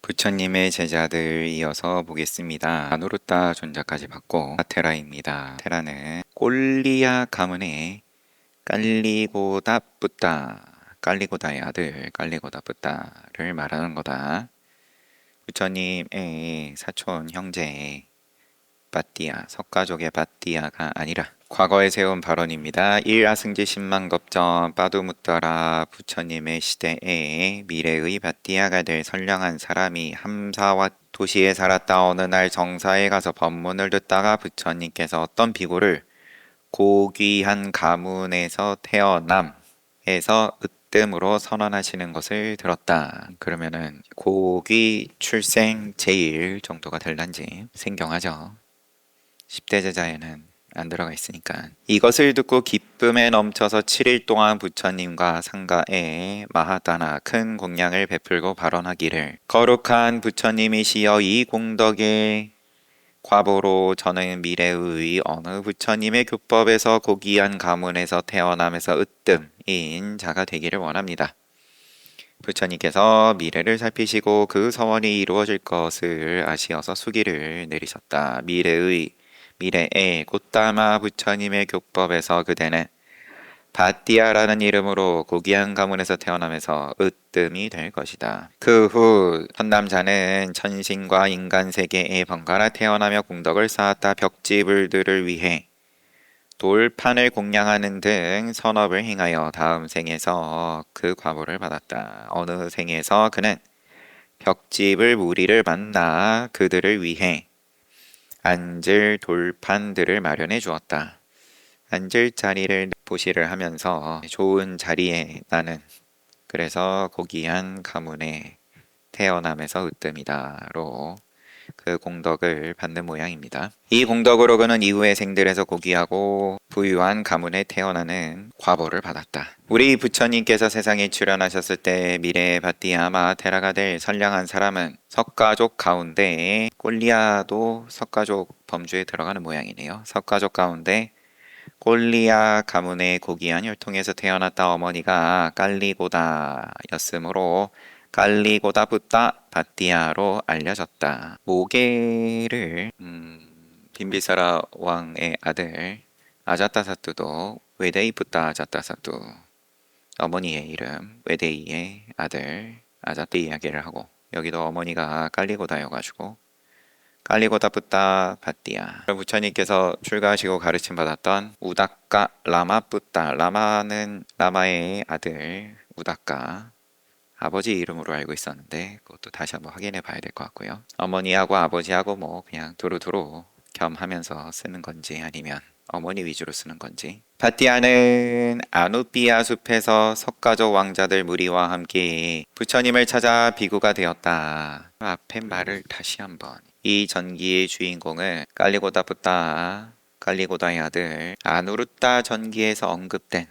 부처님의 제자들 이어서 보겠습니다. 아누르타 존자까지 받고 테라입니다. 테라는 꼴리야 가문의 깔리고다 뿌따, 깔리고다의 아들 깔리고다 뿌따를 말하는 거다. 부처님의 사촌 형제 바띠아, 석가족의 바띠아가 아니라 과거에 세운 발언입니다. 일하승지 10만 겁전 빠두무따라 부처님의 시대에 미래의 바띠아가 될 선량한 사람이 함사와 도시에 살았다. 어느 날 정사에 가서 법문을 듣다가 부처님께서 어떤 비구를 고귀한 가문에서 태어남에서 으뜸으로 선언하시는 것을 들었다. 그러면은 고귀 출생 제일 정도가 될란지 생경하죠. 10대 제자에는 안 들어가 있으니까. 이것을 듣고 기쁨에 넘쳐서 7일 동안 부처님과 상가에 마하다나 큰 공양을 베풀고 발언하기를, 거룩한 부처님이시여, 이 공덕의 과보로 저는 미래의 어느 부처님의 교법에서 고귀한 가문에서 태어나면서 으뜸인 자가 되기를 원합니다. 부처님께서 미래를 살피시고 그 서원이 이루어질 것을 아시어서 수기를 내리셨다. 미래에 곧다마 부처님의 교법에서 그대는 바띠아라는 이름으로 고귀한 가문에서 태어나면서 으뜸이 될 것이다. 그 후 선남자는 천신과 인간 세계에 번갈아 태어나며 공덕을 쌓았다. 벽지불들을 위해 돌판을 공양하는 등 선업을 행하여 다음 생에서 그 과보를 받았다. 어느 생에서 그는 벽집을 무리를 만나 그들을 위해 앉을 돌판들을 마련해 주었다. 앉을 자리를 보시를 하면서 좋은 자리에 나는 그래서 고귀한 가문에 태어남에서 으뜸이다로 그 공덕을 받는 모양입니다. 이 공덕으로 그는 이후의 생들에서 고귀하고 부유한 가문에 태어나는 과보를 받았다. 우리 부처님께서 세상에 출현하셨을 때 미래의 바띠아마 테라가 될 선량한 사람은 석가족 가운데, 꼴리아도 석가족 범주에 들어가는 모양이네요. 석가족 가운데 꼴리아 가문의 고귀한 혈통에서 태어났다. 어머니가 깔리고다였으므로 깔리고다 붓다 바띠아로 알려졌다. 모계를 빈비사라 왕의 아들 아자타사뚜도 외데이 붓다 아자타사뚜, 어머니의 이름 외데이의 아들 아자띠 이야기를 하고, 여기도 어머니가 깔리고다여가지고 깔리고다 붓다 바띠아. 부처님께서 출가하시고 가르침 받았던 우다까 라마 붓다, 라마는 라마의 아들 우다까, 아버지 이름으로 알고 있었는데 그것도 다시 한번 확인해 봐야 될 것 같고요. 어머니하고 아버지하고 뭐 그냥 두루두루 겸하면서 쓰는 건지 아니면 어머니 위주로 쓰는 건지. 바띠아는 아누비아 숲에서 석가족 왕자들 무리와 함께 부처님을 찾아 비구가 되었다. 앞에 말을 다시 한번. 이 전기의 주인공은 깔리고다 붓다, 깔리고다의 아들 아누르타 전기에서 언급된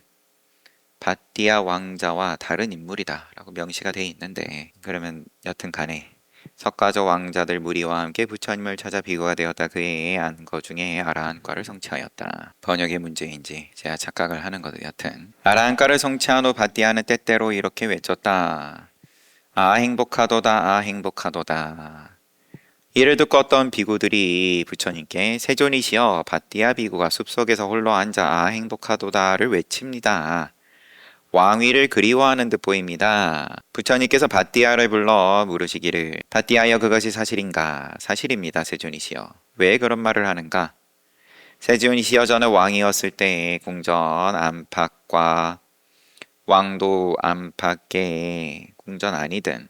바띠아 왕자와 다른 인물이다 라고 명시가 되어 있는데, 그러면 여튼 간에 석가족 왕자들 무리와 함께 부처님을 찾아 비구가 되었다. 그의 안거 중에 아라한과를 성취하였다. 번역의 문제인지 제가 착각을 하는 거죠. 여튼 아라한과를 성취한 후 바띠아는 때때로 이렇게 외쳤다. 아 행복하도다, 아 행복하도다. 이를 듣고 어떤 비구들이 부처님께 세존이시여, 바띠아 비구가 숲속에서 홀로 앉아 아 행복하도다를 외칩니다. 왕위를 그리워하는 듯 보입니다. 부처님께서 바띠아를 불러 물으시기를, 바띠아여 그것이 사실인가? 사실입니다, 세존이시여. 왜 그런 말을 하는가? 세존이시여, 저는 왕이었을 때 궁전 안팎과 왕도 안팎에 궁전 아니든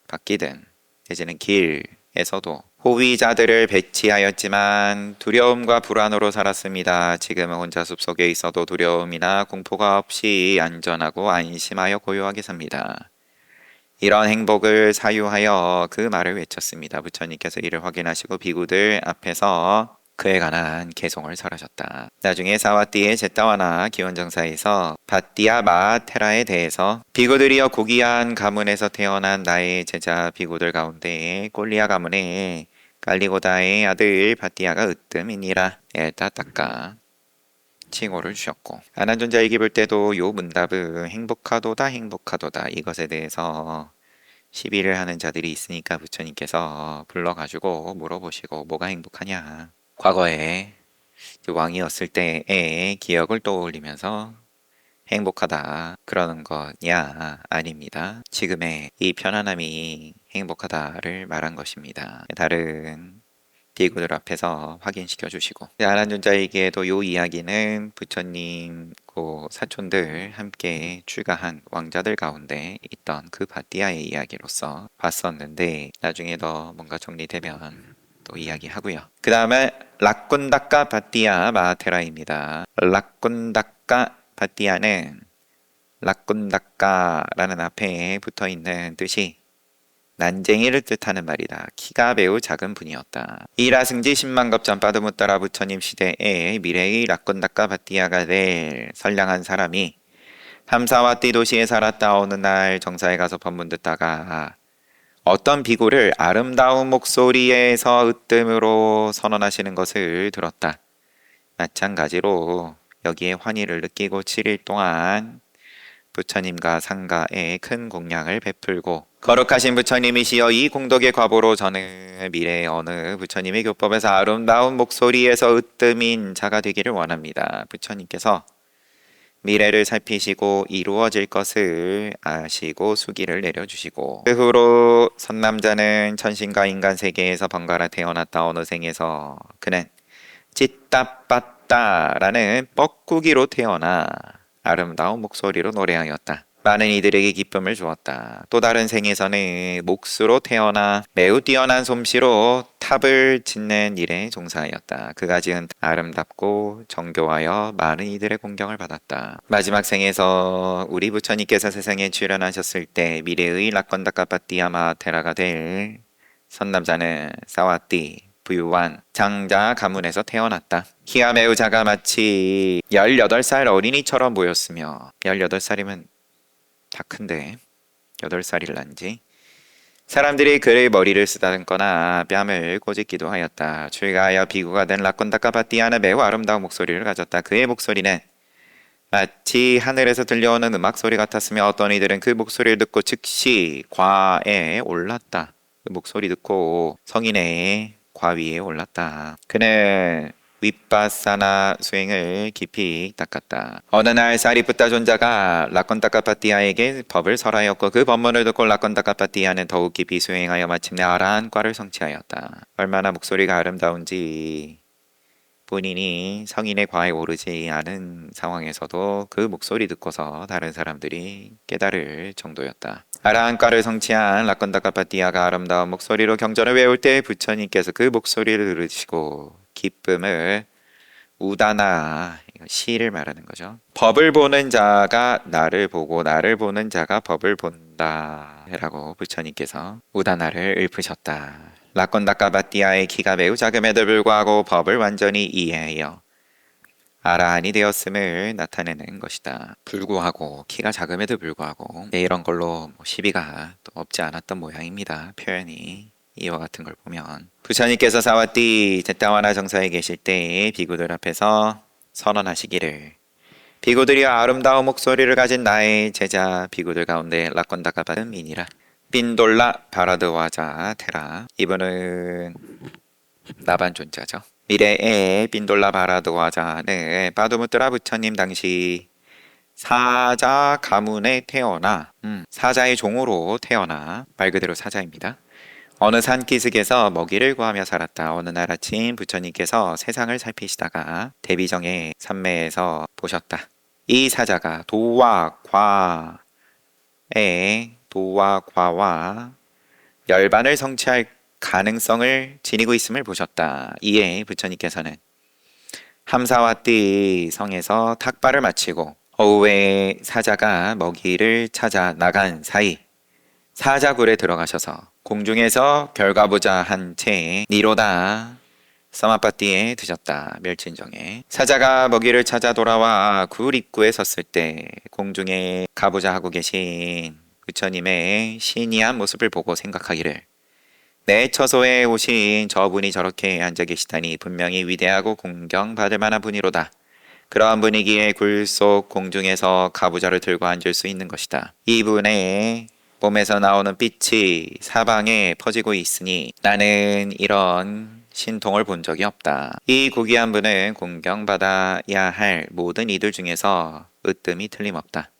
밖이든 내지는 길에서도 호위자들을 배치하였지만 두려움과 불안으로 살았습니다. 지금은 혼자 숲속에 있어도 두려움이나 공포가 없이 안전하고 안심하여 고요하게 삽니다. 이런 행복을 사유하여 그 말을 외쳤습니다. 부처님께서 이를 확인하시고 비구들 앞에서 그에 관한 개송을 설하셨다. 나중에 사와띠의 제타와나 기원정사에서 바띠아 마테라에 대해서 비구들이여 고귀한 가문에서 태어난 나의 제자 비구들 가운데 꼴리아 가문의 깔리고다의 아들 바띠아가 으뜸이니라 엘타닦아 칭호를 주셨고, 아난존자 일기 볼 때도 요 문답은 행복하도다 행복하도다 이것에 대해서 시비를 하는 자들이 있으니까 부처님께서 불러가지고 물어보시고 뭐가 행복하냐. 과거에 왕이었을 때의 기억을 떠올리면서 행복하다 그러는 거냐? 아닙니다. 지금의 이 편안함이 행복하다를 말한 것입니다. 다른 비구들 앞에서 확인시켜 주시고 아란존자에게도 요 이야기는 부처님 그 사촌들 함께 출가한 왕자들 가운데 있던 그 바띠아의 이야기로서 봤었는데 나중에 더 뭔가 정리되면 또 이야기하고요. 그 다음에 락군다카 바띠아 마하테라입니다. 락군다카 바띠아는 락군다카라는 앞에 붙어 있는 뜻이 난쟁이를 뜻하는 말이다. 키가 매우 작은 분이었다. 이라승지 10만겁전 빠드무따라 부처님 시대에 미래의 락군다카 바띠아가 될 선량한 사람이 함사와띠 도시에 살았다. 어느 날 정사에 가서 법문 듣다가 어떤 비구를 아름다운 목소리에서 으뜸으로 선언하시는 것을 들었다. 마찬가지로 여기에 환희를 느끼고 7일 동안 부처님과 상가에 큰 공양을 베풀고 거룩하신 부처님이시여 이 공덕의 과보로 저는 미래의 어느 부처님의 교법에서 아름다운 목소리에서 으뜸인 자가 되기를 원합니다. 부처님께서 미래를 살피시고 이루어질 것을 아시고 수기를 내려주시고 그 후로 선남자는 천신과 인간 세계에서 번갈아 태어났다. 어느 생에서 그는 찌따빠따라는 뻐꾸기로 태어나 아름다운 목소리로 노래하였다. 많은 이들에게 기쁨을 주었다. 또 다른 생에서는 목수로 태어나 매우 뛰어난 솜씨로 탑을 짓는 일에 종사하였다. 그가 지은 아름답고 정교하여 많은 이들의 공경을 받았다. 마지막 생에서 우리 부처님께서 세상에 출현하셨을 때 미래의 라건다카파띠아마 테라가 될 선남자는 사와띠 부유한 장자 가문에서 태어났다. 키가 매우 작아 마치 18살 어린이처럼 보였으며 18살이면 다 큰데 8살일란지 사람들이 그의 머리를 쓰다듬거나 뺨을 꼬집기도 하였다. 출가하여 비구가 된 라콘다카바띠아는 매우 아름다운 목소리를 가졌다. 그의 목소리는 마치 하늘에서 들려오는 음악 소리 같았으며 어떤 이들은 그 목소리를 듣고 즉시 과에 올랐다. 그 목소리 듣고 성인의 과 위에 올랐다. 그는 윗바사나 수행을 깊이 닦았다. 어느 날 사리푸타 존자가 라콘타카파띠아에게 법을 설하였고 그 법문을 듣고 라콘타카파띠아는 더욱 깊이 수행하여 마침내 아라한과를 성취하였다. 얼마나 목소리가 아름다운지 본인이 성인의 과에 오르지 않은 상황에서도 그 목소리 듣고서 다른 사람들이 깨달을 정도였다. 아라한과를 성취한 라콘다카파띠아가 아름다운 목소리로 경전을 외울 때 부처님께서 그 목소리를 들으시고 기쁨을 우다나 시를 말하는 거죠. 법을 보는 자가 나를 보고 나를 보는 자가 법을 본다 라고 부처님께서 우다나를 읊으셨다. 라콘다카바띠아의 키가 매우 작음에도 불구하고 법을 완전히 이해하여 아라한이 되었음을 나타내는 것이다. 불구하고 키가 작음에도 불구하고 이런 걸로 시비가 또 없지 않았던 모양입니다. 표현이 이와 같은 걸 보면 부처님께서 사와띠 제타와나 정사에 계실 때 비구들 앞에서 선언하시기를 비구들이 아름다운 목소리를 가진 나의 제자 비구들 가운데 라콘다카바름이니라. 빈돌라 바라드와자 테라. 이분은 나반존자죠. 미래의 빈돌라 바라드와자는 바두무트라 부처님 당시 사자 가문에 태어나 사자의 종으로 태어나 말 그대로 사자입니다. 어느 산기슭에서 먹이를 구하며 살았다. 어느 날 아침 부처님께서 세상을 살피시다가 대비정의 산매에서 보셨다. 이 사자가 도와 과와 열반을 성취할 가능성을 지니고 있음을 보셨다. 이에 부처님께서는 함사와띠 성에서 탁발을 마치고 오후에 사자가 먹이를 찾아 나간 사이 사자굴에 들어가셔서 공중에서 결과보자 한 채 니로다 서마파띠에 드셨다. 멸진정에 사자가 먹이를 찾아 돌아와 굴 입구에 섰을 때 공중에 가보자 하고 계신 부처님의 신이한 모습을 보고 생각하기를 내 처소에 오신 저분이 저렇게 앉아 계시다니 분명히 위대하고 공경받을 만한 분이로다. 그러한 분위기에 굴 속 공중에서 가부좌를 들고 앉을 수 있는 것이다. 이분의 몸에서 나오는 빛이 사방에 퍼지고 있으니 나는 이런 신통을 본 적이 없다. 이 고귀한 분은 공경받아야 할 모든 이들 중에서 으뜸이 틀림없다.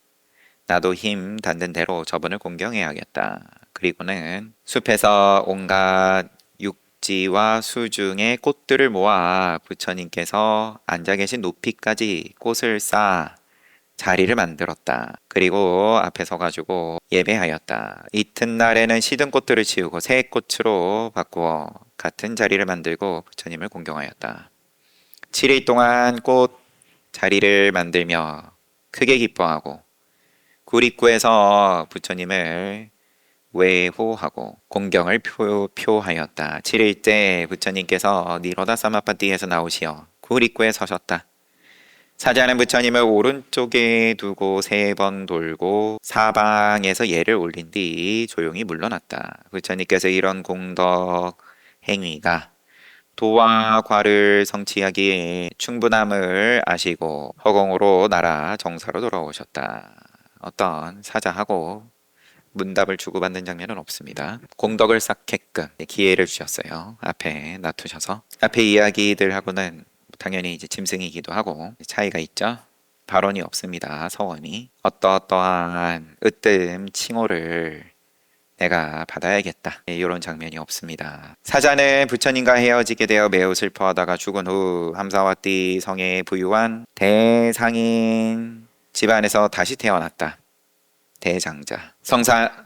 나도 힘 닿는 대로 저분을 공경해야겠다. 그리고는 숲에서 온갖 육지와 수중의 꽃들을 모아 부처님께서 앉아 계신 높이까지 꽃을 쌓아 자리를 만들었다. 그리고 앞에 서가지고 예배하였다. 이튿날에는 시든 꽃들을 치우고 새 꽃으로 바꾸어 같은 자리를 만들고 부처님을 공경하였다. 7일 동안 꽃 자리를 만들며 크게 기뻐하고 굴 입구에서 부처님을 외호하고 공경을 표하였다. 7일째 부처님께서 니로다 사마파티에서 나오시어 굴 입구에 서셨다. 사자는 부처님을 오른쪽에 두고 3번 돌고 사방에서 예를 올린 뒤 조용히 물러났다. 부처님께서 이런 공덕 행위가 도와 과를 성취하기에 충분함을 아시고 허공으로 날아 정사로 돌아오셨다. 어떤 사자하고 문답을 주고받는 장면은 없습니다. 공덕을 쌓게끔 기회를 주셨어요. 앞에 놔두셔서 앞에 이야기들하고는 당연히 이제 짐승이기도 하고 차이가 있죠. 발언이 없습니다. 서원이 어떠한 으뜸 칭호를 내가 받아야겠다. 이런 장면이 없습니다. 사자는 부처님과 헤어지게 되어 매우 슬퍼하다가 죽은 후 함사와띠 성에 부유한 대상인 집안에서 다시 태어났다. 대장자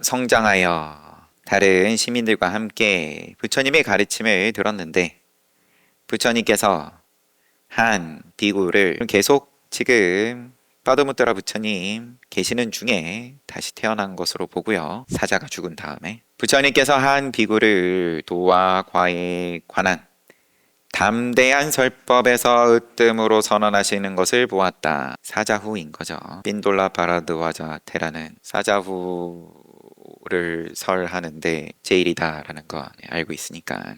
성장하여 다른 시민들과 함께 부처님의 가르침을 들었는데 부처님께서 한 비구를 계속 지금 빠도무따라 부처님 계시는 중에 다시 태어난 것으로 보고요. 사자가 죽은 다음에 부처님께서 한 비구를 도와 과에 관한 담대한 설법에서 으뜸으로 선언하시는 것을 보았다. 사자후인 거죠. 빈돌라 바라드와자 테라는 사자후를 설하는데 제일이다라는 거 알고 있으니까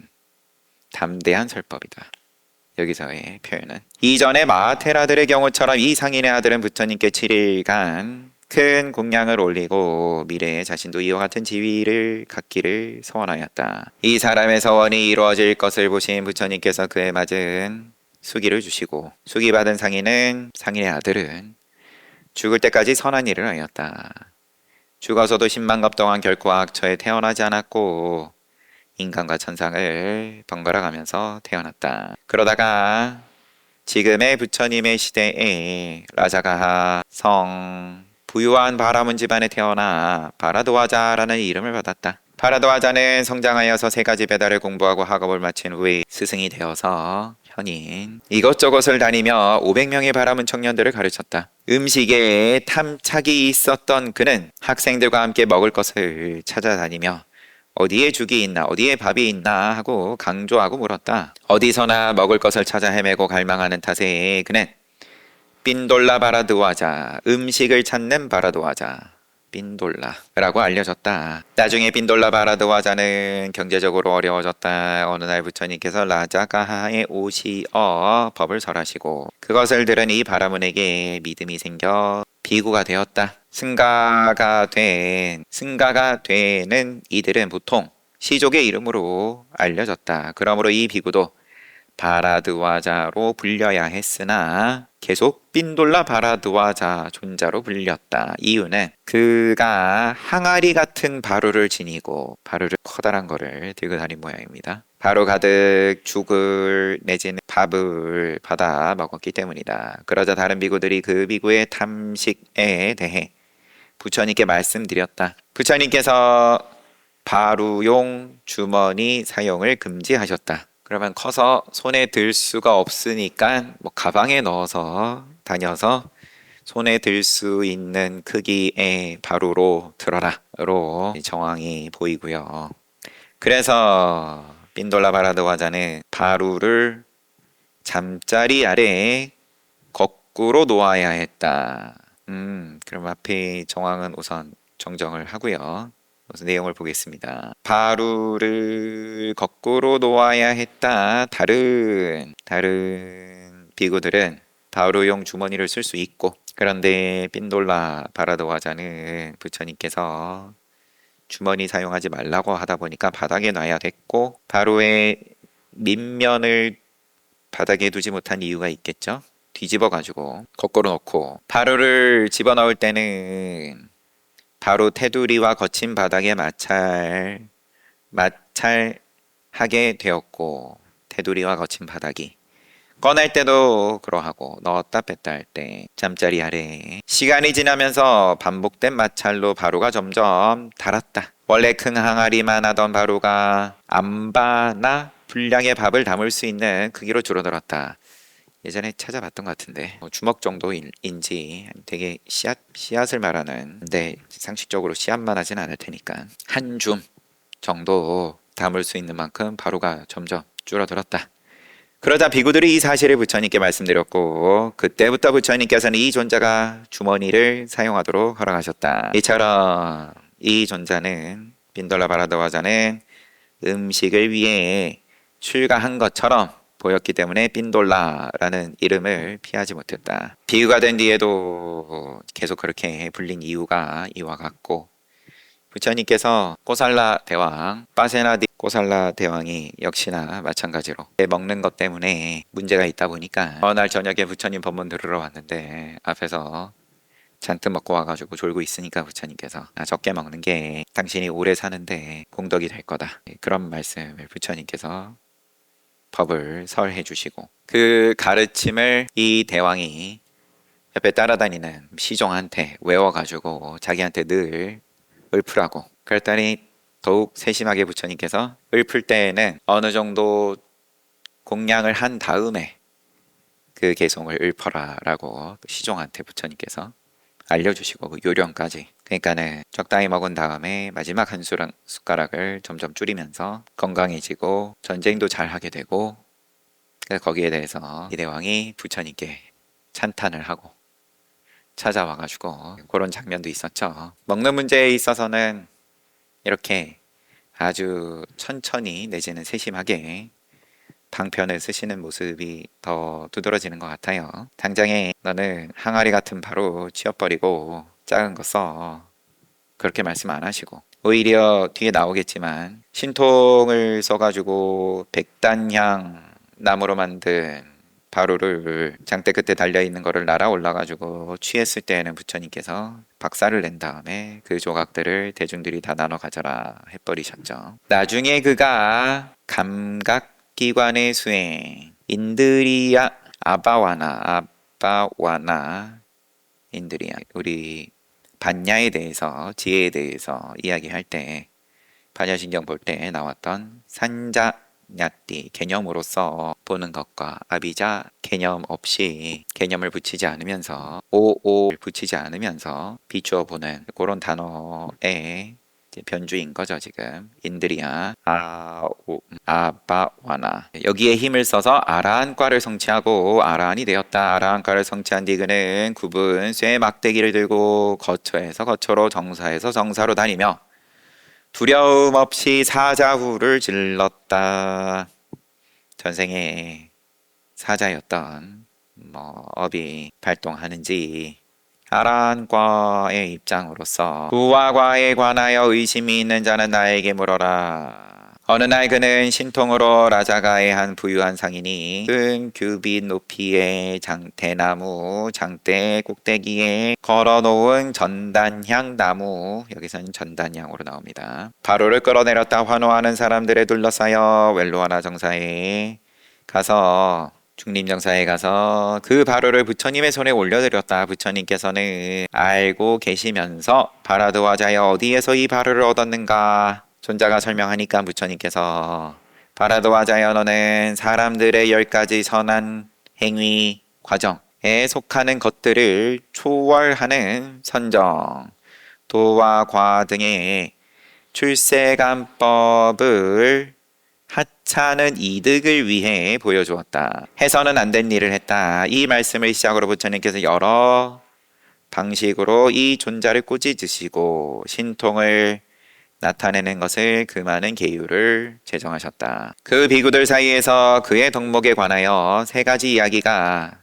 담대한 설법이다. 여기서의 표현은 이전의 마하테라들의 경우처럼 이 상인의 아들은 부처님께 7일간 큰 공양을 올리고 미래에 자신도 이와 같은 지위를 갖기를 소원하였다. 이 사람의 소원이 이루어질 것을 보신 부처님께서 그에 맞은 수기를 주시고 수기 받은 상인의 아들은 죽을 때까지 선한 일을 하였다. 죽어서도 10만갑 동안 결코 악처에 태어나지 않았고 인간과 천상을 번갈아 가면서 태어났다. 그러다가 지금의 부처님의 시대에 라자가하 성 부유한 바라문 집안에 태어나 바라도와자라는 이름을 받았다. 바라도와자는 성장하여서 3가지 배달을 공부하고 학업을 마친 후에 스승이 되어서 현인 이것저것을 다니며 500명의 바라문 청년들을 가르쳤다. 음식에 탐착이 있었던 그는 학생들과 함께 먹을 것을 찾아다니며 어디에 죽이 있나 어디에 밥이 있나 하고 강조하고 물었다. 어디서나 먹을 것을 찾아 헤매고 갈망하는 탓에 그는 빈돌라 바라드와자 음식을 찾는 바라드와자 빈돌라라고 알려졌다. 나중에 빈돌라 바라드와자는 경제적으로 어려워졌다. 어느 날 부처님께서 라자가하에 오시어 법을 설하시고 그것을 들은 이 바라문에게 믿음이 생겨 비구가 되었다. 승가가 되는 이들은 보통 시족의 이름으로 알려졌다. 그러므로 이 비구도 바라드와자로 불려야 했으나 계속 빈돌라 바라드와자 존자로 불렸다. 이유는 그가 항아리 같은 바루를 지니고 바루를 커다란 거를 들고 다닌 모양입니다. 바로 가득 죽을 내지는 밥을 받아 먹었기 때문이다. 그러자 다른 비구들이 그 비구의 탐식에 대해 부처님께 말씀드렸다. 부처님께서 바루용 주머니 사용을 금지하셨다. 그러면 커서 손에 들 수가 없으니까 뭐 가방에 넣어서 다녀서 손에 들 수 있는 크기의 바루로 들어라로 정황이 보이고요. 그래서 빈돌라 바라드와자는 바루를 잠자리 아래에 거꾸로 놓아야 했다. 그럼 앞에 정황은 우선 정정을 하고요. 그래서 내용을 보겠습니다. 바루를 거꾸로 놓아야 했다. 다른 비구들은 바루용 주머니를 쓸 수 있고 그런데 빈돌라 바라드와자는 부처님께서 주머니 사용하지 말라고 하다 보니까 바닥에 놔야 됐고, 바로의 밑면을 바닥에 두지 못한 이유가 있겠죠. 뒤집어 가지고 거꾸로 놓고, 바로를 집어넣을 때는 바로 테두리와 거친 바닥에 마찰하게 되었고, 테두리와 거친 바닥이 꺼낼 때도 그러하고 넣었다 뺐다 할 때 잠자리 아래 시간이 지나면서 반복된 마찰로 바로가 점점 닳았다. 원래 큰 항아리만 하던 바로가 안바나 분량의 밥을 담을 수 있는 크기로 줄어들었다. 예전에 찾아봤던 것 같은데 주먹 정도인지 되게 씨앗을 말하는, 근데 상식적으로 씨앗만 하진 않을 테니까 한 줌 정도 담을 수 있는 만큼 바로가 점점 줄어들었다. 그러자 비구들이 이 사실을 부처님께 말씀드렸고, 그때부터 부처님께서는 이 존자가 주머니를 사용하도록 허락하셨다. 이처럼 이 존자는, 빈돌라 바라드와자는 음식을 위해 출가한 것처럼 보였기 때문에 빈돌라라는 이름을 피하지 못했다. 비유가 된 뒤에도 계속 그렇게 불린 이유가 이와 같고, 부처님께서 꼬살라 대왕, 빠세나디 꼬살라 대왕이 역시나 마찬가지로 먹는 것 때문에 문제가 있다 보니까 어느 날 저녁에 부처님 법문 들으러 왔는데 앞에서 잔뜩 먹고 와가지고 졸고 있으니까 부처님께서 적게 먹는 게 당신이 오래 사는데 공덕이 될 거다, 그런 말씀을 부처님께서 법을 설해 주시고, 그 가르침을 이 대왕이 옆에 따라다니는 시종한테 외워가지고 자기한테 늘 읊으라고. 그랬더니 더욱 세심하게 부처님께서 읊을 때에는 어느 정도 공양을 한 다음에 그 개송을 읊어라 라고 시종한테 부처님께서 알려주시고, 그 요령까지. 그러니까는 적당히 먹은 다음에 마지막 한 숟가락을 점점 줄이면서 건강해지고 전쟁도 잘 하게 되고, 거기에 대해서 이 대왕이 부처님께 찬탄을 하고 찾아와가지고 그런 장면도 있었죠. 먹는 문제에 있어서는 이렇게 아주 천천히 내지는 세심하게 방편을 쓰시는 모습이 더 두드러지는 것 같아요. 당장에 너는 항아리 같은 바로 치워버리고 작은 거 써, 그렇게 말씀 안 하시고, 오히려 뒤에 나오겠지만 신통을 써가지고 백단향 나무로 만든 바로를 장대 끝에 달려있는 거를 날아 올라가지고 취했을 때에는 부처님께서 박살을 낸 다음에 그 조각들을 대중들이 다 나눠 가져라 해버리셨죠. 나중에 그가 감각기관의 수행, 인드리야 아바와나 인드리야, 우리 반야에 대해서, 지혜에 대해서 이야기할 때 반야신경 볼 때 나왔던 산자 냐띠, 개념으로서 보는 것과 아비자, 개념 없이, 개념을 붙이지 않으면서, 오오를 붙이지 않으면서 비추어 보는 그런 단어의 변주인 거죠. 지금 인드리야 아바와나, 여기에 힘을 써서 아라한과를 성취하고 아라한이 되었다. 아라한과를 성취한 뒤 그는 굽은 쇠 막대기를 들고 거처에서 거처로, 정사에서 정사로 다니며 두려움 없이 사자후를 질렀다. 전생에 사자였던 업이 발동하는지 아라한과의 입장으로서 부와과에 관하여 의심이 있는 자는 나에게 물어라. 어느 날 그는 신통으로 라자가의 한 부유한 상인이 큰 규빗 높이의 대나무 장대 꼭대기에 걸어놓은 전단향 나무, 여기서는 전단향으로 나옵니다. 바로를 끌어내렸다 환호하는 사람들에 둘러싸여 웰로아나 정사에 가서, 중림정사에 가서 그 바로를 부처님의 손에 올려드렸다. 부처님께서는 알고 계시면서 바라드와자여 어디에서 이 바로를 얻었는가? 존자가 설명하니까 부처님께서 바라드와자여 너는 사람들의 10가지 선한 행위 과정에 속하는 것들을 초월하는 선정, 도와 과 등의 출세간법을 하찮은 이득을 위해 보여주었다. 해서는 안 된 일을 했다. 이 말씀을 시작으로 부처님께서 여러 방식으로 이 존자를 꾸짖으시고 신통을 나타내는 것을 금하는 계율을 제정하셨다. 그 비구들 사이에서 그의 덕목에 관하여 3가지 이야기가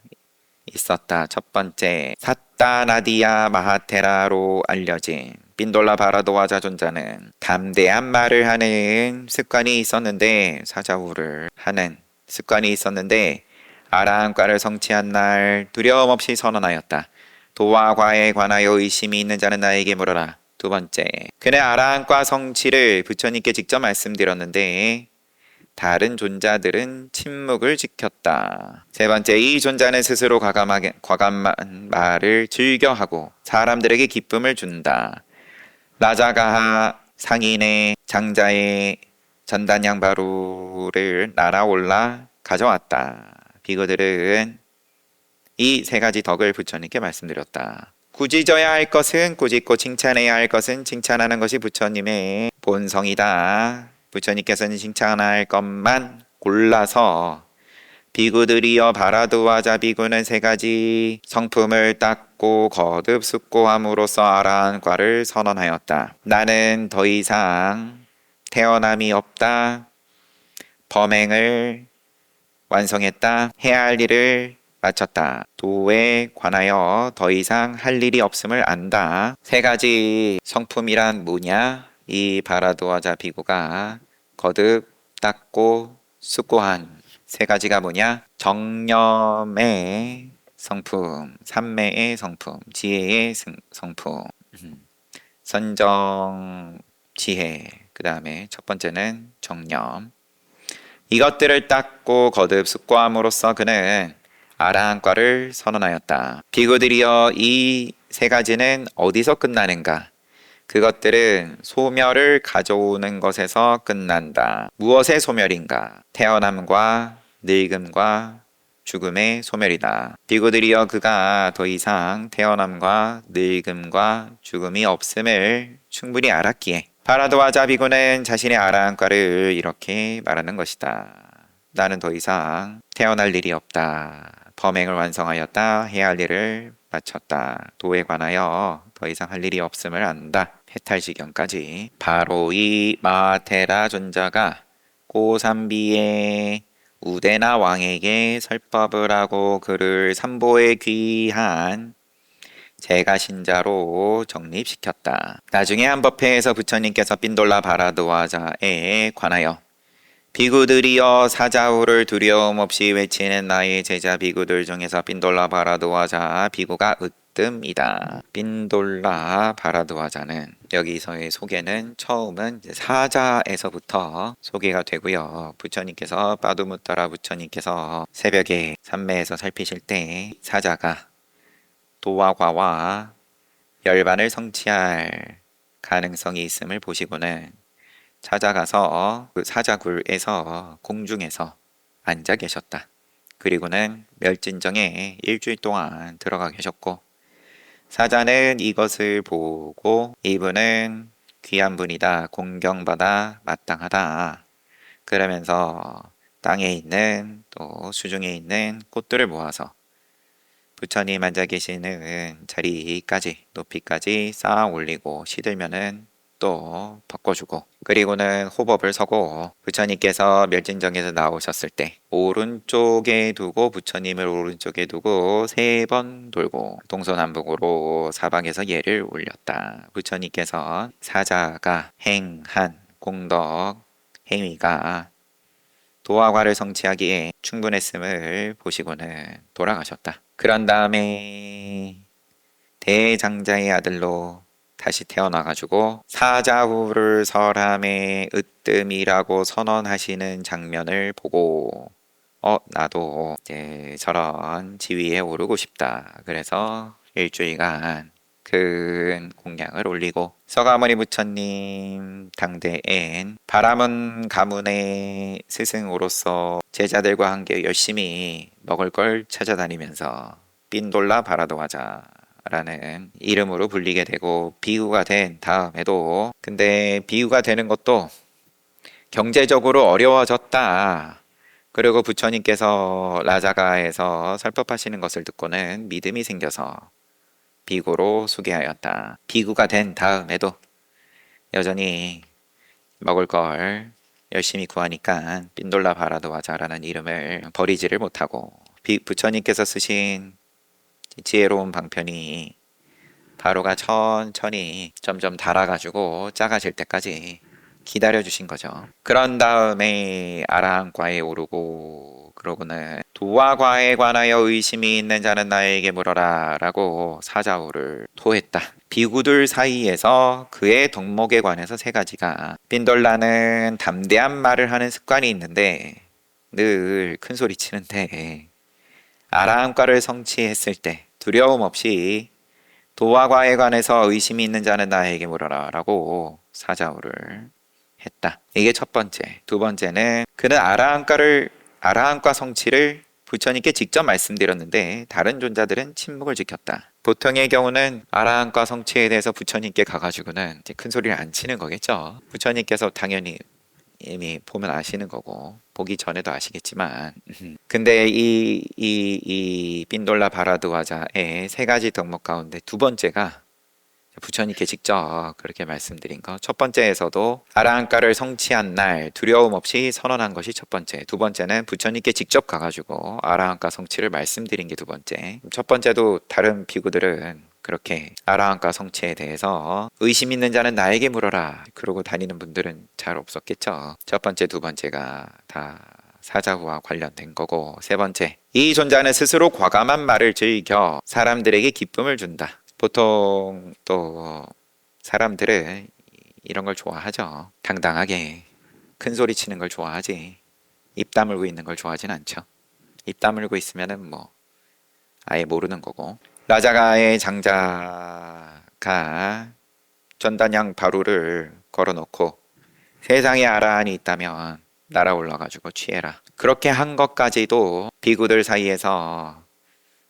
있었다. 첫 번째, 사따나디야 마하테라로 알려진 빈돌라 바라도와자 존자는 담대한 말을 하는 습관이 있었는데 사자후를 하는 습관이 있었는데 아라한과를 성취한 날 두려움 없이 선언하였다. 도와 과에 관하여 의심이 있는 자는 나에게 물어라. 두 번째, 그는 아라한과 성취를 부처님께 직접 말씀드렸는데 다른 존자들은 침묵을 지켰다. 세 번째, 이 존자는 스스로 과감한 말을 즐겨하고 사람들에게 기쁨을 준다. 라자가하 상인의 장자의 전단양바루를 날아올라 가져왔다. 비구들은 이 세 가지 덕을 부처님께 말씀드렸다. 꾸짖어야 할 것은 꾸짖고 칭찬해야 할 것은 칭찬하는 것이 부처님의 본성이다. 부처님께서는 칭찬할 것만 골라서 비구들이여 바라도와자 비구는 세 가지 성품을 닦고 거듭 숙고함으로써 아라한과를 선언하였다. 나는 더 이상 태어남이 없다. 범행을 완성했다. 해야 할 일을 마쳤다. 도에 관하여 더 이상 할 일이 없음을 안다. 세 가지 성품이란 뭐냐? 이 바라도와자 비구가 거듭 닦고 숙고한 세 가지가 뭐냐? 정념의 성품, 삼매의 성품, 지혜의 성품, 선정, 지혜. 그 다음에 첫 번째는 정념. 이것들을 닦고 거듭 숙고함으로써 그는 아라한과를 선언하였다. 비구들이여 이 세 가지는 어디서 끝나는가? 그것들은 소멸을 가져오는 것에서 끝난다. 무엇의 소멸인가? 태어남과 늙음과 죽음의 소멸이다. 비구들이여 그가 더 이상 태어남과 늙음과 죽음이 없음을 충분히 알았기에 바라도와자 비구는 자신의 아라한과를 이렇게 말하는 것이다. 나는 더 이상 태어날 일이 없다. 범행을 완성하였다. 해야 할 일을 마쳤다. 도에 관하여 더 이상 할 일이 없음을 안다. 해탈지경까지. 바로 이 마테라 존자가 고삼비의 우데나 왕에게 설법을 하고 그를 삼보에 귀한 제가신자로 정립시켰다. 나중에 한법회에서 부처님께서 빈돌라 바라도와자에 관하여 비구들이여 사자후를 두려움 없이 외치는 나의 제자 비구들 중에서 빈돌라 바라도와자 비구가 으뜸이다. 빈돌라 바라도와자는 여기서의 소개는 처음은 사자에서부터 소개가 되고요. 부처님께서 빠두무따라 부처님께서 새벽에 삼매에서 살피실 때 사자가 도와과와 열반을 성취할 가능성이 있음을 보시고는 찾아가서 그 사자굴에서 공중에서 앉아 계셨다. 그리고는 멸진정에 일주일 동안 들어가 계셨고 사자는 이것을 보고 이분은 귀한 분이다. 공경받아 마땅하다. 그러면서 땅에 있는 또 수중에 있는 꽃들을 모아서 부처님 앉아 계시는 자리까지 높이까지 쌓아 올리고 시들면은 또 바꿔주고 그리고는 호법을 서고 부처님께서 멸진정에서 나오셨을 때 오른쪽에 두고 부처님을 오른쪽에 두고 3번 돌고 동서남북으로 사방에서 예를 올렸다. 부처님께서 사자가 행한 공덕 행위가 도화과를 성취하기에 충분했음을 보시고는 돌아가셨다. 그런 다음에 대장자의 아들로 다시 태어나가지고 사자후를 설함의 으뜸이라고 선언하시는 장면을 보고 나도 이제 저런 지위에 오르고 싶다. 그래서 일주일간 큰 공양을 올리고 서가모니 부처님 당대엔 바라문 가문의 스승으로서 제자들과 함께 열심히 먹을 걸 찾아다니면서 빈돌라 바라도와자 라는 이름으로 불리게 되고 비구가 된 다음에도 근데 비구가 되는 것도 경제적으로 어려워졌다. 그리고 부처님께서 라자가에서 설법하시는 것을 듣고는 믿음이 생겨서 비구로 수계하였다. 비구가 된 다음에도 여전히 먹을 걸 열심히 구하니까 빈돌라 바라도와자라는 이름을 버리지를 못하고 부처님께서 쓰신 지혜로운 방편이 바로가 천천히 점점 달아가지고 작아질 때까지 기다려 주신 거죠. 그런 다음에 아라한과에 오르고 그러고는 도화과에 관하여 의심이 있는 자는 나에게 물어라 라고 사자후를 토했다. 비구들 사이에서 그의 덕목에 관해서 세 가지가, 빈돌라는 담대한 말을 하는 습관이 있는데 늘 큰 소리 치는데 아라한과를 성취했을 때 두려움 없이 도화과에 관해서 의심이 있는 자는 나에게 물어라 라고 사자후를 했다. 이게 첫 번째. 두 번째는 그는 아라한과 성취를 부처님께 직접 말씀드렸는데 다른 존자들은 침묵을 지켰다. 보통의 경우는 아라한과 성취에 대해서 부처님께 가가지고는 이제 큰 소리를 안 치는 거겠죠. 부처님께서 당연히 이미 보면 아시는 거고 보기 전에도 아시겠지만 근데 이 빈돌라 바라드와자의 세 가지 덕목 가운데 두 번째가 부처님께 직접 그렇게 말씀드린 거. 첫 번째에서도 아라한가를 성취한 날 두려움 없이 선언한 것이 첫 번째. 두 번째는 부처님께 직접 가가지고 아라한가 성취를 말씀드린 게 두 번째. 첫 번째도 다른 비구들은 그렇게 아라한가 성취에 대해서 의심 있는 자는 나에게 물어라 그러고 다니는 분들은 잘 없었겠죠. 첫 번째, 두 번째가 다 사자후와 관련된 거고, 세 번째, 이 존자는 스스로 과감한 말을 즐겨 사람들에게 기쁨을 준다. 보통 또 사람들은 이런 걸 좋아하죠. 당당하게 큰 소리 치는 걸 좋아하지, 입 다물고 있는 걸 좋아하진 않죠. 입 다물고 있으면은 뭐 아예 모르는 거고. 라자가의 장자가 전단양 바루를 걸어놓고 세상에 아라한이 있다면 날아올라가지고 취해라, 그렇게 한 것까지도 비구들 사이에서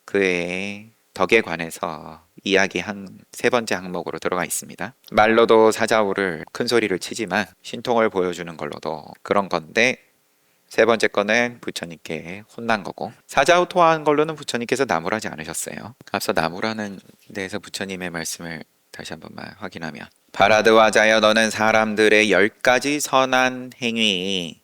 그의 덕에 관해서 이야기한 세 번째 항목으로 들어가 있습니다. 말로도 사자후를 큰 소리를 치지만 신통을 보여주는 걸로도 그런 건데, 세 번째 거는 부처님께 혼난 거고, 사자후 토한 걸로는 부처님께서 나무라지 않으셨어요. 앞서 나무라는 데에서 부처님의 말씀을 다시 한 번만 확인하면, 바라드와자여 너는 사람들의 10가지 선한 행위에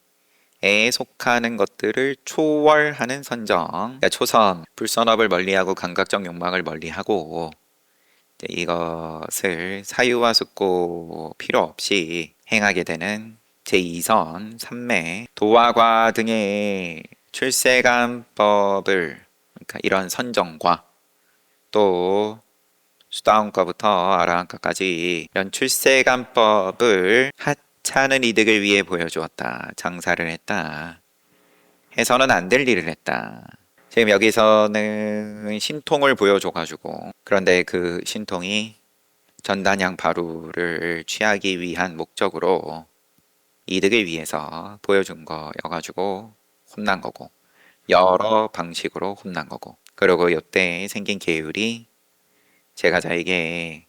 속하는 것들을 초월하는 선정, 그러니까 초선, 불선업을 멀리하고 감각적 욕망을 멀리하고 이것을 사유와 숙고 필요 없이 행하게 되는 제2선, 삼매, 도화과 등의 출세간법을, 그러니까 이런 선정과 또 수다원과부터 아라한과까지 이런 출세간법을 하찮은 이득을 위해 보여주었다. 장사를 했다. 해서는 안 될 일을 했다. 지금 여기서는 신통을 보여줘가지고, 그런데 그 신통이 전단양 바루를 취하기 위한 목적으로 이득을 위해서 보여준 거여가지고 혼난 거고, 여러 방식으로 혼난 거고, 그리고 이때 생긴 계율이 제가자에게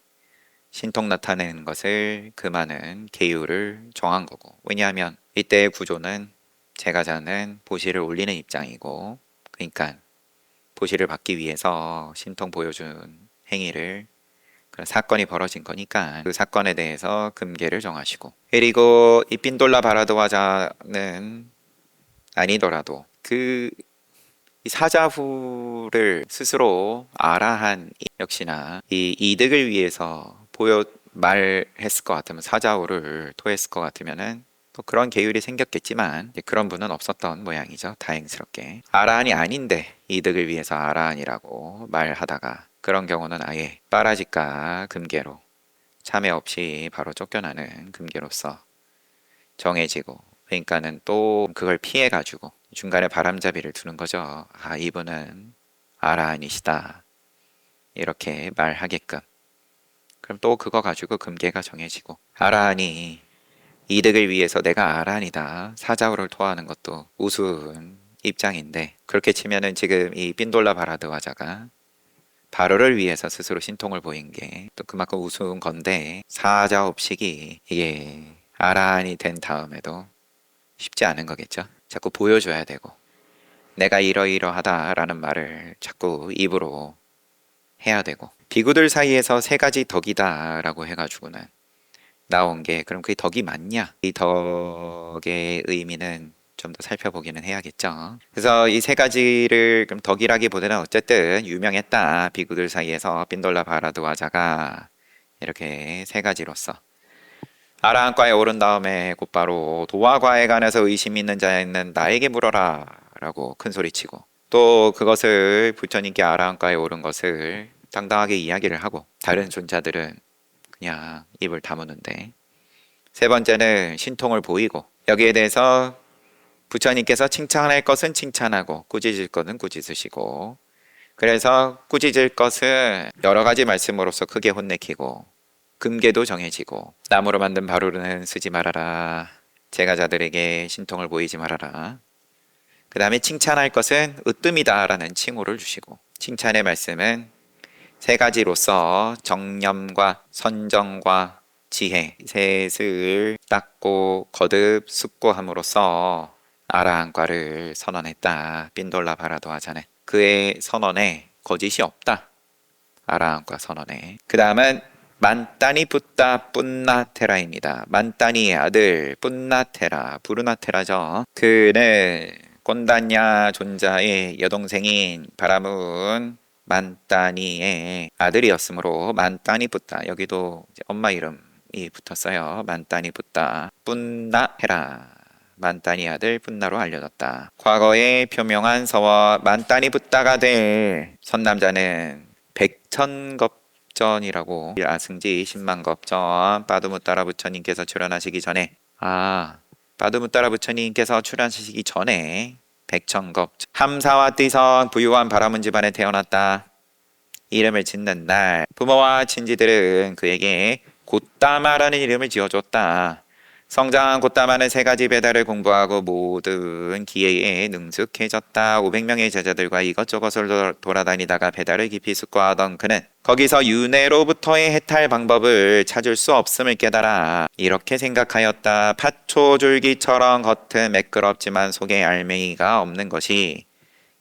신통 나타내는 것을 금하는 계율을 정한 거고, 왜냐하면 이때의 구조는 제가자는 보시를 올리는 입장이고, 그러니까 보시를 받기 위해서 신통 보여준 행위를, 그런 사건이 벌어진 거니까 그 사건에 대해서 금계를 정하시고, 그리고 이 빈돌라 바라드와자는 아니더라도 그 사자후를 스스로 아라한 역시나 이 이득을 위해서 말했을 것 같으면, 사자후를 토했을 것 같으면은 또 그런 계율이 생겼겠지만 그런 분은 없었던 모양이죠. 다행스럽게. 아라한이 아닌데 이득을 위해서 아라한이라고 말하다가 그런 경우는 아예 빠라지가 금계로 참회 없이 바로 쫓겨나는 금계로서 정해지고, 그러니까는 또 그걸 피해 가지고 중간에 바람잡이를 두는 거죠. 아, 이분은 아라한이시다 이렇게 말하게끔. 그럼 또 그거 가지고 금계가 정해지고, 아라한이 이득을 위해서 내가 아라한이다 사자후를 토하는 것도 우스운 입장인데, 그렇게 치면은 지금 이 빈돌라 바라드와자가 바로를 위해서 스스로 신통을 보인 게 또 그만큼 우스운 건데, 사자업식이 이게 아라한이 된 다음에도 쉽지 않은 거겠죠. 자꾸 보여줘야 되고, 내가 이러이러하다라는 말을 자꾸 입으로 해야 되고, 비구들 사이에서 세 가지 덕이다라고 해가지고는 나온 게, 그럼 그 덕이 맞냐? 이 덕의 의미는 좀 더 살펴보기는 해야겠죠. 그래서 이 세 가지를 그럼 덕이라기보다는 어쨌든 유명했다. 비구들 사이에서 빈돌라 바라드와자가 이렇게 세 가지로서 아라한과에 오른 다음에 곧바로 도화과에 관해서 의심 있는 자는 나에게 물어라 라고 큰 소리치고 또 그것을 부처님께 아라한과에 오른 것을 당당하게 이야기를 하고 다른 존자들은 그냥 입을 다무는데 세 번째는 신통을 보이고 여기에 대해서 부처님께서 칭찬할 것은 칭찬하고 꾸짖을 것은 꾸짖으시고 그래서 꾸짖을 것은 여러 가지 말씀으로서 크게 혼내키고 금계도 정해지고 나무로 만든 바루는 쓰지 말아라. 제가자들에게 신통을 보이지 말아라. 그 다음에 칭찬할 것은 으뜸이다 라는 칭호를 주시고 칭찬의 말씀은 세 가지로서 정념과 선정과 지혜 셋을 닦고 거듭 숙고함으로써 아라한과를 선언했다. 빈돌라 바라도하자는 그의 선언에 거짓이 없다. 아라한과 선언에 그 다음은 만따니 붓다 뿐나테라입니다. 만따니의 아들 뿐나테라 부르나테라죠. 그는 꼰단야 존자의 여동생인 바라문 만따니의 아들이었으므로 만따니 붓다 여기도 이제 엄마 이름이 붙었어요. 만따니 붓다 뿐나헤라 만따니 아들 뿐나로 알려졌다. 과거에 표명한 서와 만따니 붓다가 될 선남자는 백천겁전이라고 아승지 10만겁전 빠두무따라 부처님께서 출연하시기 전에 빠두무따라 부처님께서 출연하시기 전에 백천겁 함사와 띠성 부유한 바라문 집안에 태어났다. 이름을 짓는 날 부모와 친지들은 그에게 곧다마라는 이름을 지어줬다. 성장한 곧다마는 세 가지 배달을 공부하고 모든 기회에 능숙해졌다. 500명의 제자들과 이것저것을 돌아다니다가 배달을 깊이 숙고하던 그는 거기서 윤회로부터의 해탈 방법을 찾을 수 없음을 깨달아 이렇게 생각하였다. 팥초줄기처럼 겉은 매끄럽지만 속에 알맹이가 없는 것이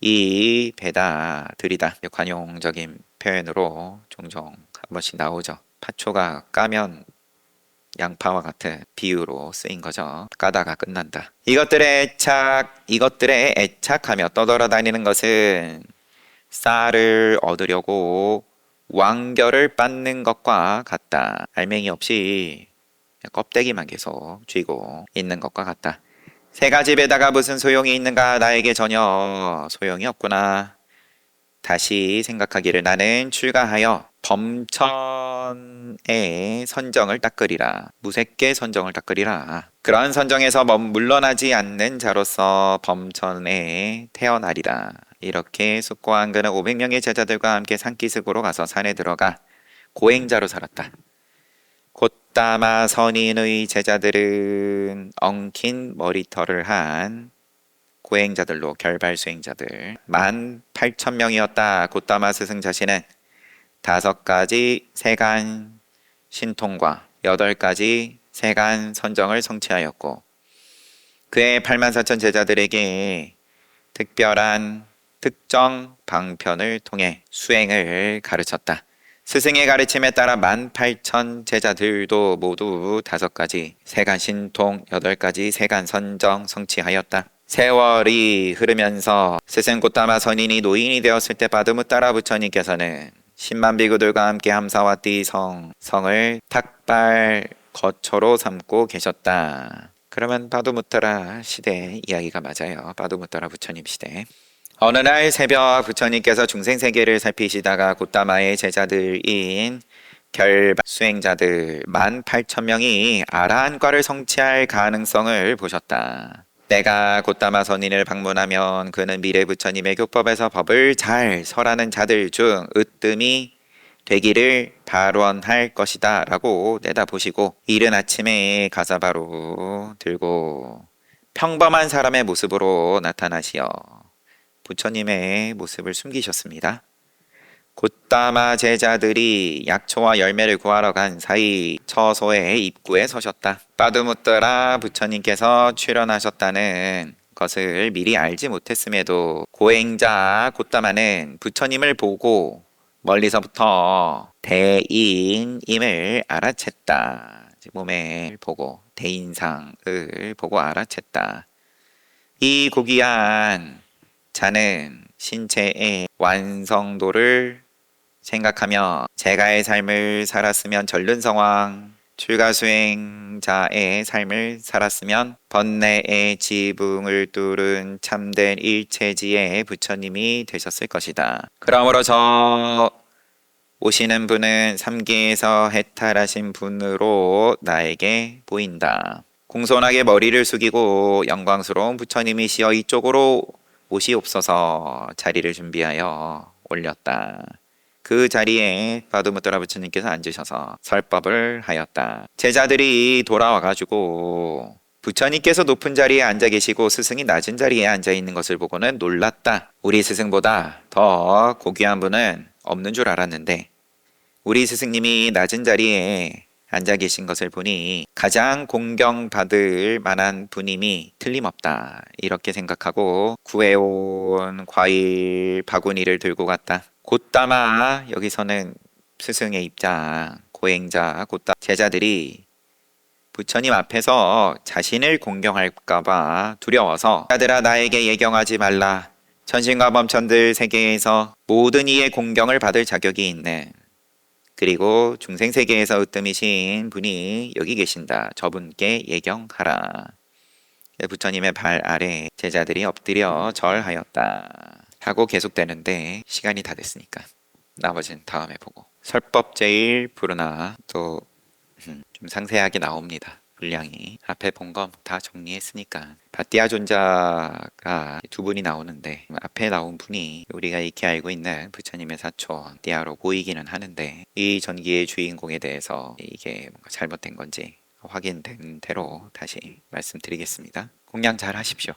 이 배다들이다. 관용적인 표현으로 종종 한 번씩 나오죠. 팥초가 까면 양파와 같은 비유로 쓰인 거죠. 까다가 끝난다. 이것들에 애착하며 떠돌아다니는 것은 쌀을 얻으려고 왕결을 빻는 것과 같다. 알맹이 없이 껍데기만 계속 쥐고 있는 것과 같다. 세 가지 배다가 무슨 소용이 있는가? 나에게 전혀 소용이 없구나. 다시 생각하기를 나는 출가하여 범천의 선정을 닦으리라. 무색계 선정을 닦으리라. 그러한 선정에서 물러나지 않는 자로서 범천에 태어나리라. 이렇게 숙고한 그는 500명의 제자들과 함께 산기슭으로 가서 산에 들어가 고행자로 살았다. 곧다마 선인의 제자들은 엉킨 머리털을 한 고행자들로 결발수행자들 18,000명이었다. 곧다마 스승 자신은 5가지 세간 신통과 8가지 세간 선정을 성취하였고 그의 84,000 제자들에게 특별한 특정 방편을 통해 수행을 가르쳤다. 스승의 가르침에 따라 18,000 제자들도 모두 5가지 세간 신통, 8가지 세간 선정 성취하였다. 세월이 흐르면서 스승 곧다마 선인이 노인이 되었을 때 빠두무따라 부처님께서는 10만 비구들과 함께 함사와 띠성을 탁발 거처로 삼고 계셨다. 그러면 빠두무따라 시대 이야기가 맞아요. 빠두무따라 부처님 시대. 어느 날 새벽 부처님께서 중생세계를 살피시다가 곧다마의 제자들인 결발 수행자들 18,000명이 아라한과를 성취할 가능성을 보셨다. 내가 곧다마 선인을 방문하면 그는 미래 부처님의 교법에서 법을 잘 설하는 자들 중 으뜸이 되기를 발원할 것이다 라고 내다보시고 이른 아침에 가사바로 들고 평범한 사람의 모습으로 나타나시어 부처님의 모습을 숨기셨습니다. 곧다마 제자들이 약초와 열매를 구하러 간 사이 처소의 입구에 서셨다. 빠두무따라 부처님께서 출연하셨다는 것을 미리 알지 못했음에도 고행자 곧다마는 부처님을 보고 멀리서부터 대인임을 알아챘다. 몸을 보고 대인상을 보고 알아챘다. 이 고귀한 자는 신체의 완성도를 생각하며 제가의 삶을 살았으면 전륜성왕, 출가수행자의 삶을 살았으면 번뇌의 지붕을 뚫은 참된 일체지의 부처님이 되셨을 것이다. 그러므로 저 오시는 분은 삼계에서 해탈하신 분으로 나에게 보인다. 공손하게 머리를 숙이고 영광스러운 부처님이시여 이쪽으로 오시옵소서. 자리를 준비하여 올렸다. 그 자리에 바두무트라 부처님께서 앉으셔서 설법을 하였다. 제자들이 돌아와가지고 부처님께서 높은 자리에 앉아 계시고 스승이 낮은 자리에 앉아 있는 것을 보고는 놀랐다. 우리 스승보다 더 고귀한 분은 없는 줄 알았는데 우리 스승님이 낮은 자리에 앉아 계신 것을 보니 가장 공경받을 만한 분임이 틀림없다. 이렇게 생각하고 구해온 과일 바구니를 들고 갔다. 곧다마 여기서는 스승의 입장, 고행자, 곧다 제자들이 부처님 앞에서 자신을 공경할까봐 두려워서 자들아 나에게 예경하지 말라. 천신과 범천들 세계에서 모든 이의 공경을 받을 자격이 있는 그리고 중생세계에서 으뜸이신 분이 여기 계신다. 저분께 예경하라. 부처님의 발 아래 제자들이 엎드려 절하였다. 하고 계속되는데 시간이 다 됐으니까 나머지는 다음에 보고. 설법제일 부르나 또 좀 상세하게 나옵니다. 분량이 앞에 본 거 다 정리했으니까. 바띠아 존자가 두 분이 나오는데 앞에 나온 분이 우리가 익히 알고 있는 부처님의 사촌 띠아로 보이기는 하는데 이 전기의 주인공에 대해서 이게 뭔가 잘못된 건지 확인된 대로 다시 말씀드리겠습니다. 공양 잘 하십시오.